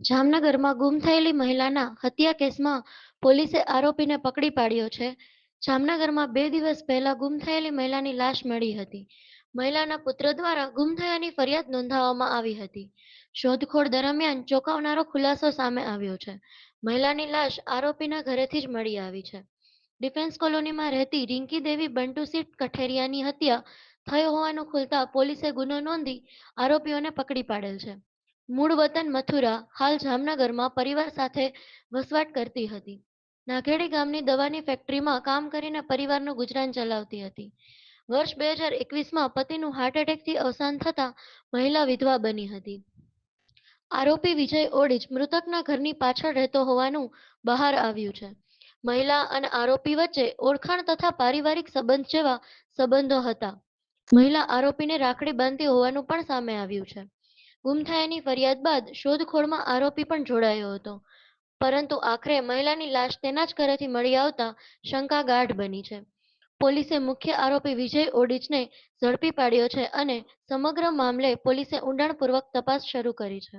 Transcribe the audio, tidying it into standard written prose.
જામનગરમાં ગુમ થયેલી મહિલાના હત્યા કેસમાં પોલીસે આરોપીને પકડી પાડ્યો છે. જામનગરમાં 2 દિવસ પહેલા ગુમ થયેલી મહિલાની લાશ મળી હતી. મહિલાના પુત્ર દ્વારા ગુમ થયાની ફરિયાદ નોંધાવવામાં આવી હતી. શોધખોળ દરમિયાન ચોંકાવનારો ખુલાસો સામે આવ્યો છે. મહિલાની લાશ આરોપીના ઘરેથી જ મળી આવી છે. ડિફેન્સ કોલોનીમાં રહેતી રિંકી દેવી બંટુસિંહ કઠેરિયાની હત્યા થઈ હોવાનું ખુલતા પોલીસે ગુનો નોંધી આરોપીઓને પકડી પાડેલ છે. મૂળ વતન મથુરા, હાલ જામનગરમાં પરિવાર સાથે વસવાટ કરતી હતી. નાઘેડી ગામની દવાની ફેક્ટરીમાં કામ કરીને પરિવારનું ગુજરાન ચલાવતી હતી. વર્ષ 2021માં પતિનું હાર્ટ એટેકથી અવસાન થતાં મહિલા વિધવા બની હતી. આરોપી વિજય ઓડીચ મૃતકના ઘરની પાછળ રહેતો હોવાનું બહાર આવ્યું છે. મહિલા અને આરોપી વચ્ચે ઓળખાણ તથા પારિવારિક સંબંધ જેવા સંબંધો હતા. મહિલા આરોપીને રાખડી બાંધતી હોવાનું પણ સામે આવ્યું છે. ગુમ થયાની ફરિયાદ બાદ શોધખોળમાં આરોપી પણ જોડાયો હતો, પરંતુ આખરે મહિલાની લાશ તેના જ ઘરેથી મળી આવતા શંકા ગાઢ બની છે. પોલીસે મુખ્ય આરોપી વિજય ઓડીચને ઝડપી પાડ્યો છે અને સમગ્ર મામલે પોલીસે ઊંડાણપૂર્વક તપાસ શરૂ કરી છે.